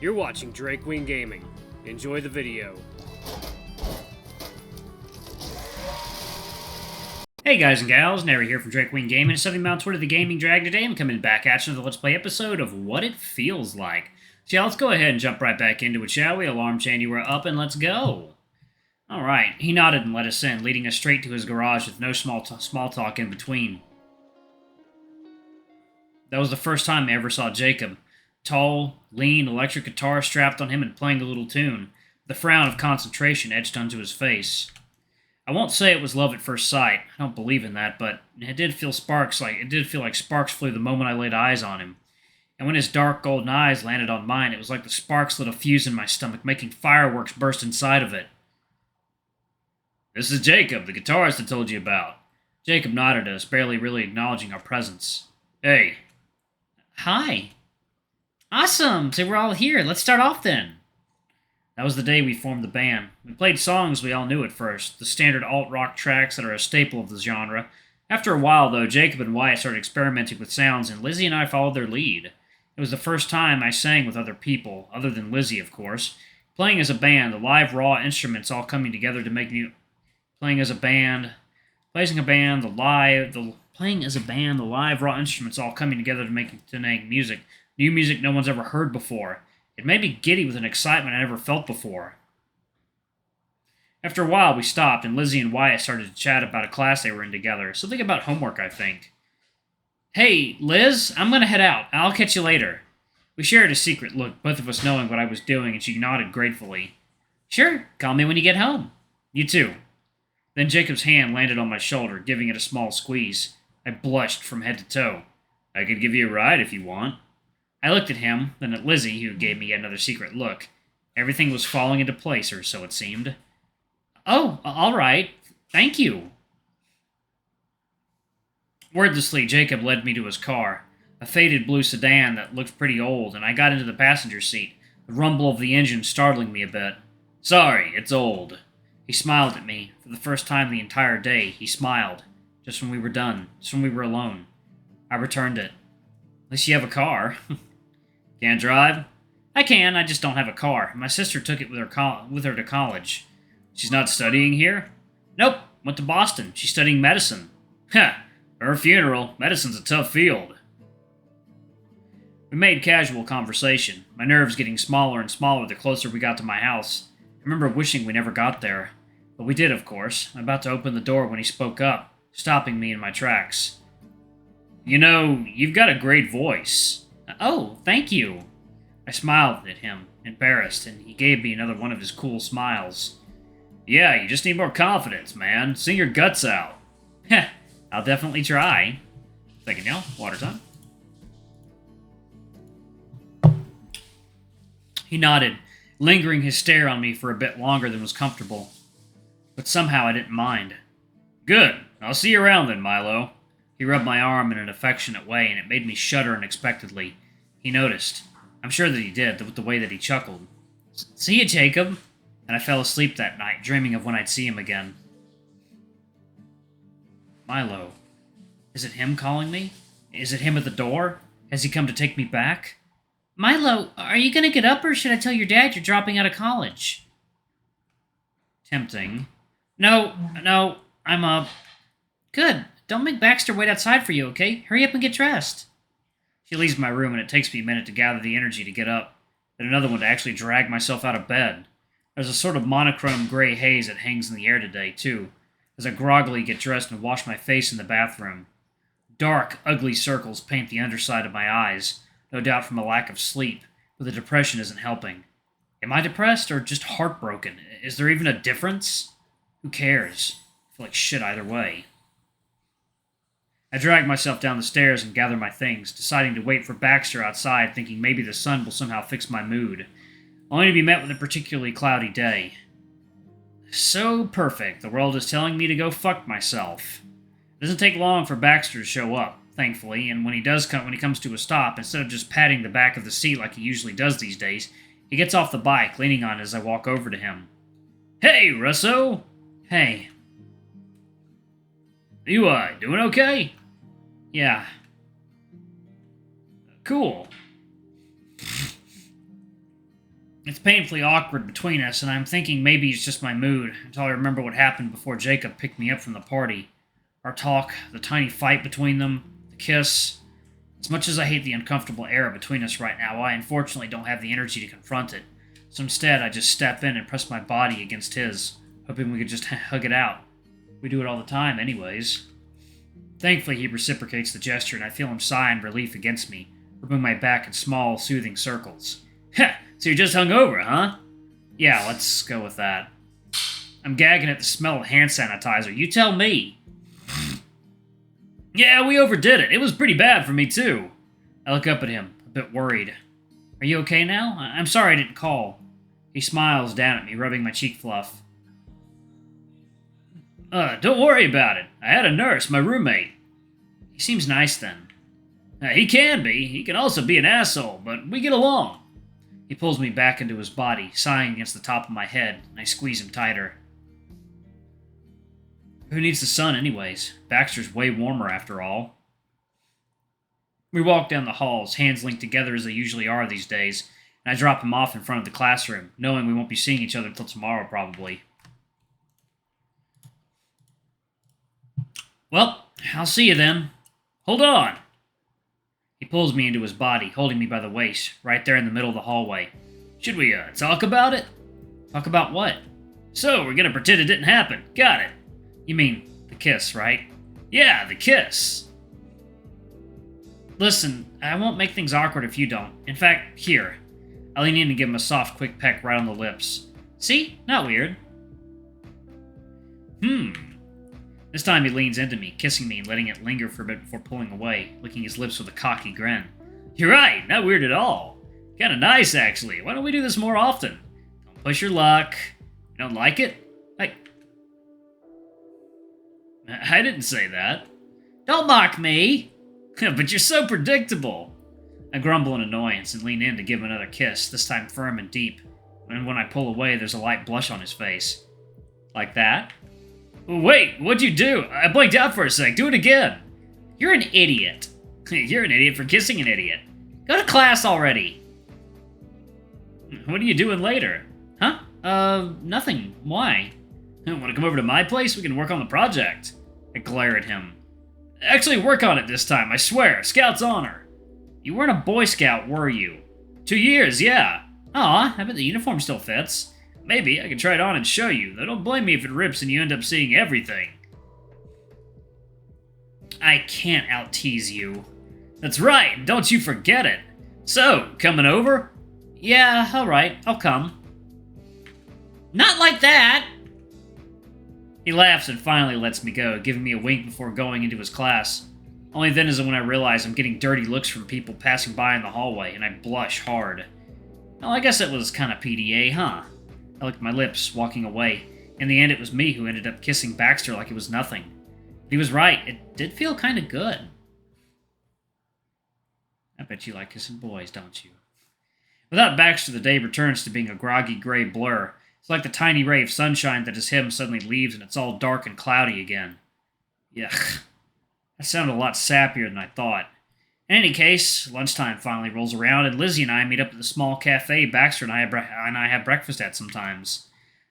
You're watching Drake Wing Gaming. Enjoy the video. Hey guys and gals, Nary here from Drake Wing Gaming. It's Sunday Mount Twitter, the Gaming Drag. Today I'm coming back at you with a Let's Play episode of What It Feels Like. So yeah, let's go ahead and jump right back into it, shall we? Alarm chain, you are up and let's go. Alright, he nodded and let us in, leading us straight to his garage with no small talk in between. That was the first time I ever saw Jacob. Tall, lean, electric guitar strapped on him and playing a little tune. The frown of concentration etched onto his face. I won't say it was love at first sight. I don't believe in that, but it did feel like sparks flew the moment I laid eyes on him. And when his dark golden eyes landed on mine, it was like the sparks lit a fuse in my stomach, making fireworks burst inside of it. This is Jacob, the guitarist I told you about. Jacob nodded at us, barely really acknowledging our presence. Hey. Hi. Awesome! So we're all here. Let's start off then. That was the day we formed the band. We played songs we all knew at first, the standard alt-rock tracks that are a staple of the genre. After a while, though, Jacob and Wyatt started experimenting with sounds, and Lizzie and I followed their lead. It was the first time I sang with other people, other than Lizzie, of course. Playing as a band, the live raw instruments all coming together to make new... Playing as a band, the live raw instruments all coming together to make music. New music no one's ever heard before. It made me giddy with an excitement I never felt before. After a while, we stopped, and Lizzie and Wyatt started to chat about a class they were in together. Something about homework, I think. Hey, Liz, I'm gonna head out. I'll catch you later. We shared a secret look, both of us knowing what I was doing, and she nodded gratefully. Sure, call me when you get home. You too. Then Jacob's hand landed on my shoulder, giving it a small squeeze. I blushed from head to toe. I could give you a ride if you want. I looked at him, then at Lizzie, who gave me another secret look. Everything was falling into place, or so it seemed. Oh, all right. Thank you. Wordlessly, Jacob led me to his car, a faded blue sedan that looked pretty old, and I got into the passenger seat, the rumble of the engine startling me a bit. Sorry, it's old. He smiled at me. For the first time the entire day, he smiled. Just when we were done. Just when we were alone. I returned it. At least you have a car. Can't drive? I can, I just don't have a car. My sister took it with her to college. She's not studying here? Nope, went to Boston. She's studying medicine. Heh, her funeral. Medicine's a tough field. We made casual conversation, my nerves getting smaller and smaller the closer we got to my house. I remember wishing we never got there. But we did, of course. I'm about to open the door when he spoke up, stopping me in my tracks. You know, you've got a great voice. Oh, thank you. I smiled at him, embarrassed, and he gave me another one of his cool smiles. Yeah, you just need more confidence, man. Sing your guts out. Heh, I'll definitely try. Second y'all, water time. He nodded, lingering his stare on me for a bit longer than was comfortable. But somehow I didn't mind. Good. I'll see you around then, Mylo. He rubbed my arm in an affectionate way, and it made me shudder unexpectedly. He noticed. I'm sure that he did, with the way that he chuckled. See you, Jacob. And I fell asleep that night, dreaming of when I'd see him again. Mylo. Is it him calling me? Is it him at the door? Has he come to take me back? Mylo, are you going to get up, or should I tell your dad you're dropping out of college? Tempting. No, I'm up. Good. Don't make Baxter wait outside for you, okay? Hurry up and get dressed. She leaves my room, and it takes me a minute to gather the energy to get up, then another one to actually drag myself out of bed. There's a sort of monochrome gray haze that hangs in the air today, too, as I groggily get dressed and wash my face in the bathroom. Dark, ugly circles paint the underside of my eyes, no doubt from a lack of sleep, but the depression isn't helping. Am I depressed or just heartbroken? Is there even a difference? Who cares? I feel like shit either way. I drag myself down the stairs and gather my things, deciding to wait for Baxter outside, thinking maybe the sun will somehow fix my mood, only to be met with a particularly cloudy day. So perfect, the world is telling me to go fuck myself. It doesn't take long for Baxter to show up, thankfully, and when he comes to a stop, instead of just patting the back of the seat like he usually does these days, he gets off the bike, leaning on it as I walk over to him. Hey, Russo! Hey. You, doing okay? Yeah. Cool. It's painfully awkward between us, and I'm thinking maybe it's just my mood, until I remember what happened before Jacob picked me up from the party. Our talk, the tiny fight between them, the kiss. As much as I hate the uncomfortable air between us right now, I unfortunately don't have the energy to confront it. So instead, I just step in and press my body against his, hoping we could just hug it out. We do it all the time, anyways. Thankfully, he reciprocates the gesture, and I feel him sigh in relief against me, rubbing my back in small, soothing circles. Heh, so you're just hungover, huh? Yeah, let's go with that. I'm gagging at the smell of hand sanitizer. You tell me. Yeah, we overdid it. It was pretty bad for me, too. I look up at him, a bit worried. Are you okay now? I'm sorry I didn't call. He smiles down at me, rubbing my cheek fluff. Don't worry about it. I had a nurse, my roommate. He seems nice then. He can be. He can also be an asshole, but we get along. He pulls me back into his body, sighing against the top of my head, and I squeeze him tighter. Who needs the sun anyways? Baxter's way warmer after all. We walk down the halls, hands linked together as they usually are these days, and I drop him off in front of the classroom, knowing we won't be seeing each other till tomorrow probably. Well, I'll see you then. Hold on! He pulls me into his body, holding me by the waist, right there in the middle of the hallway. Should we, talk about it? Talk about what? So, we're gonna pretend it didn't happen. Got it. You mean, the kiss, right? Yeah, the kiss. Listen, I won't make things awkward if you don't. In fact, here. I lean in and give him a soft, quick peck right on the lips. See? Not weird. This time he leans into me, kissing me and letting it linger for a bit before pulling away, licking his lips with a cocky grin. You're right, not weird at all. Kinda nice, actually. Why don't we do this more often? Don't push your luck. You don't like it? I didn't say that. Don't mock me! But you're so predictable. I grumble in annoyance and lean in to give him another kiss, this time firm and deep. And when I pull away, there's a light blush on his face. Like that? Wait, what'd you do? I blanked out for a sec. Do it again. You're an idiot. You're an idiot for kissing an idiot. Go to class already. What are you doing later? Huh? Nothing. Why? Want to come over to my place? We can work on the project. I glare at him. Actually, work on it this time, I swear. Scout's honor. You weren't a Boy Scout, were you? 2 years, yeah. Aw, I bet the uniform still fits. Maybe, I can try it on and show you, though don't blame me if it rips and you end up seeing everything. I can't out-tease you. That's right, don't you forget it. So, coming over? Yeah, alright, I'll come. Not like that! He laughs and finally lets me go, giving me a wink before going into his class. Only then is when I realize I'm getting dirty looks from people passing by in the hallway, and I blush hard. Well, I guess it was kind of PDA, huh? I licked my lips, walking away. In the end, it was me who ended up kissing Baxter like it was nothing. But he was right, it did feel kind of good. I bet you like kissing boys, don't you? Without Baxter, the day returns to being a groggy gray blur. It's like the tiny ray of sunshine that is him suddenly leaves and it's all dark and cloudy again. Yuck. That sounded a lot sappier than I thought. In any case, lunchtime finally rolls around, and Lizzie and I meet up at the small cafe Baxter and I have breakfast at sometimes.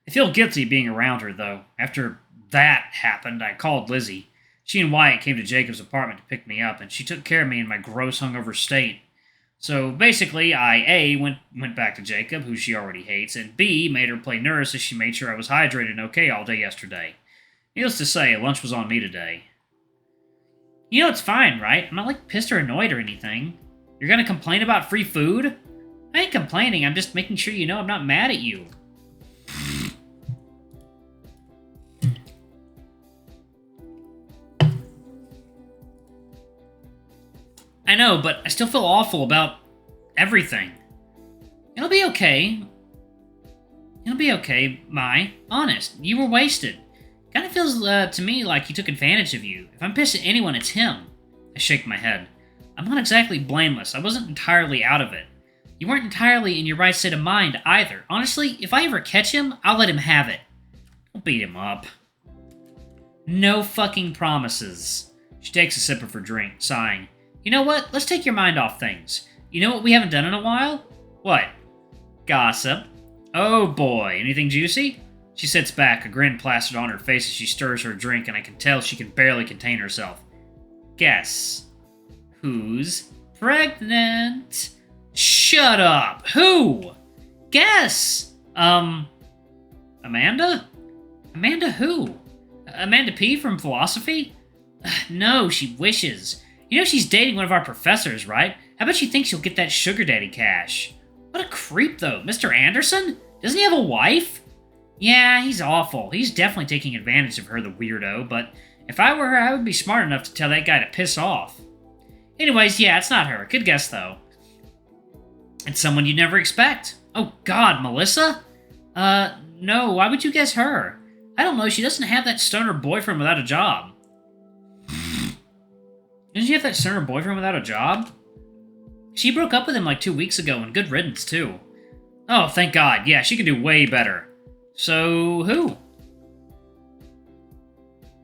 I feel guilty being around her, though. After that happened, I called Lizzie. She and Wyatt came to Jacob's apartment to pick me up, and she took care of me in my gross hungover state. So basically, I A, went back to Jacob, who she already hates, and B, made her play nurse as she made sure I was hydrated and okay all day yesterday. Needless to say, lunch was on me today. You know it's fine, right? I'm not, pissed or annoyed or anything. You're gonna complain about free food? I ain't complaining, I'm just making sure you know I'm not mad at you. I know, but I still feel awful about everything. It'll be okay. It'll be okay, Mai. Honest, you were wasted. Kinda feels to me like he took advantage of you. If I'm pissed at anyone, it's him. I shake my head. I'm not exactly blameless. I wasn't entirely out of it. You weren't entirely in your right state of mind either. Honestly, if I ever catch him, I'll let him have it. Don't beat him up. No fucking promises. She takes a sip of her drink, sighing. You know what? Let's take your mind off things. You know what we haven't done in a while? What? Gossip. Oh boy, anything juicy? She sits back, a grin plastered on her face as she stirs her drink, and I can tell she can barely contain herself. Guess. Who's pregnant? Shut up! Who? Guess! Amanda? Amanda who? Amanda P. from philosophy? No, she wishes. You know she's dating one of our professors, right? I bet she thinks she'll get that sugar daddy cash. What a creep, though. Mr. Anderson? Doesn't he have a wife? Yeah, he's awful. He's definitely taking advantage of her, the weirdo, but if I were her, I would be smart enough to tell that guy to piss off. Anyways, yeah, it's not her. Good guess, though. It's someone you'd never expect. Oh, God, Melissa? No, why would you guess her? I don't know, she doesn't have that stoner boyfriend without a job. Doesn't she have that stoner boyfriend without a job? She broke up with him like 2 weeks ago, and good riddance, too. Oh, thank God. Yeah, she could do way better. So, who?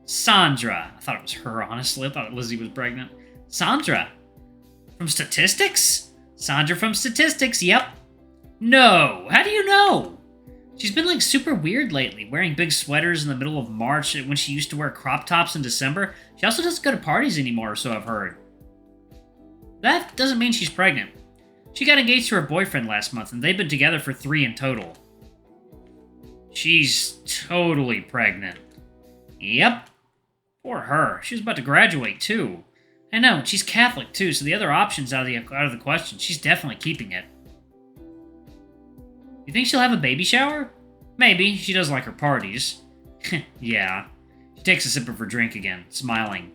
Sandra. I thought it was her, honestly. I thought Lizzie was pregnant. Sandra. From statistics? Sandra from statistics, yep. No. How do you know? She's been like super weird lately, wearing big sweaters in the middle of March when she used to wear crop tops in December. She also doesn't go to parties anymore, so I've heard. That doesn't mean she's pregnant. She got engaged to her boyfriend last month, and they've been together for 3 in total. She's totally pregnant. Yep. Poor her. She was about to graduate, too. I know, and she's Catholic, too, so the other option's out of the question. She's definitely keeping it. You think she'll have a baby shower? Maybe. She does like her parties. Yeah. She takes a sip of her drink again, smiling.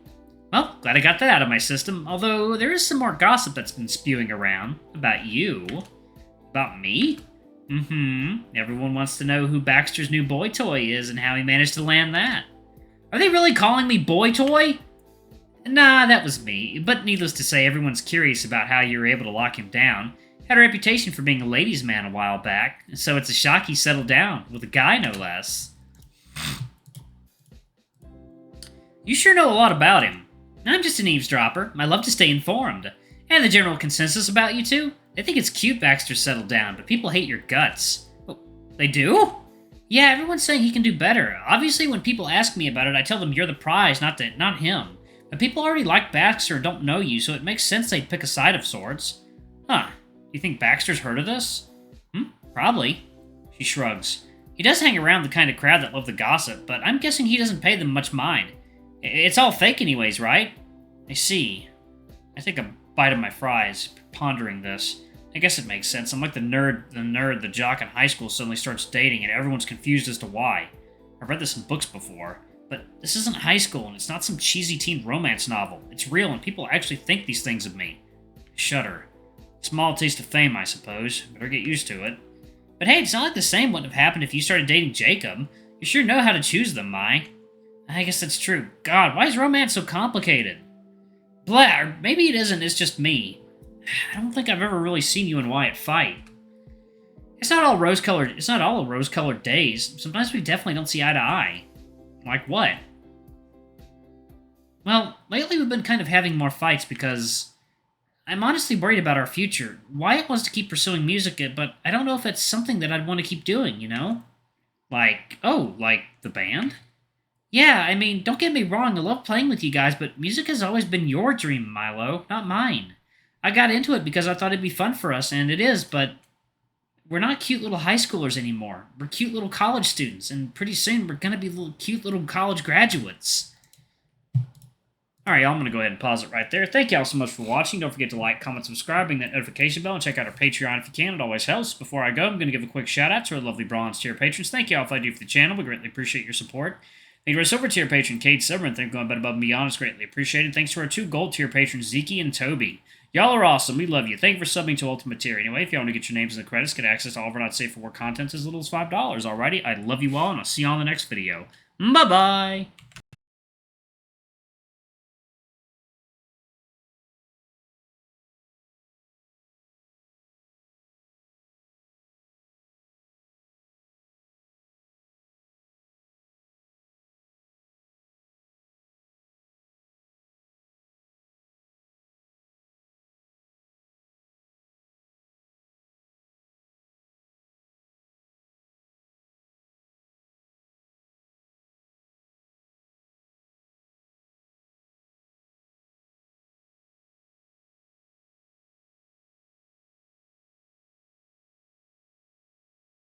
Well, glad I got that out of my system, although there is some more gossip that's been spewing around. About you. About me? Everyone wants to know who Baxter's new boy toy is and how he managed to land that. Are they really calling me boy toy? Nah, that was me, but needless to say, everyone's curious about how you were able to lock him down. Had a reputation for being a ladies' man a while back, so it's a shock he settled down, with a guy no less. You sure know a lot about him. I'm just an eavesdropper. I love to stay informed. And the general consensus about you two? They think it's cute Baxter settled down, but people hate your guts. Oh, they do? Yeah, everyone's saying he can do better. Obviously, when people ask me about it, I tell them you're the prize, not him. But people already like Baxter and don't know you, so it makes sense they'd pick a side of sorts. Huh. You think Baxter's heard of this? Probably. She shrugs. He does hang around the kind of crowd that love the gossip, but I'm guessing he doesn't pay them much mind. It's all fake anyways, right? I see. I take a bite of my fries, pondering this. I guess it makes sense. I'm like the jock in high school suddenly starts dating and everyone's confused as to why. I've read this in books before, but this isn't high school and it's not some cheesy teen romance novel. It's real and people actually think these things of me. I shudder. Small taste of fame, I suppose. Better get used to it. But hey, it's not like the same wouldn't have happened if you started dating Jacob. You sure know how to choose them, Mai. I guess that's true. God, why is romance so complicated? Blah, or maybe it isn't, it's just me. I don't think I've ever really seen you and Wyatt fight. It's not all rose-colored days. Sometimes we definitely don't see eye to eye. Like what? Well, lately we've been kind of having more fights because I'm honestly worried about our future. Wyatt wants to keep pursuing music, but I don't know if it's something that I'd want to keep doing, you know? Like the band? Yeah, I mean, don't get me wrong, I love playing with you guys, but music has always been your dream, Mylo, not mine. I got into it because I thought it'd be fun for us, and it is, but we're not cute little high schoolers anymore. We're cute little college students, and pretty soon we're gonna be cute little college graduates. Alright, y'all, I'm gonna go ahead and pause it right there. Thank y'all so much for watching. Don't forget to like, comment, subscribe, ring that notification bell, and check out our Patreon if you can. It always helps. Before I go, I'm gonna give a quick shout out to our lovely bronze tier patrons. Thank y'all if I do for the channel. We greatly appreciate your support. Thank you to our silver tier patron, Kate Silver, and thank you for going above and beyond. It's greatly appreciated. Thanks to our 2 gold tier patrons, Zeke and Toby. Y'all are awesome. We love you. Thank you for subbing to Ultimate Tier. Anyway, if y'all want to get your names in the credits, get access to all of our Not Safe for Work content as little as $5. Alrighty, I love you all, and I'll see you all in the next video. Bye-bye!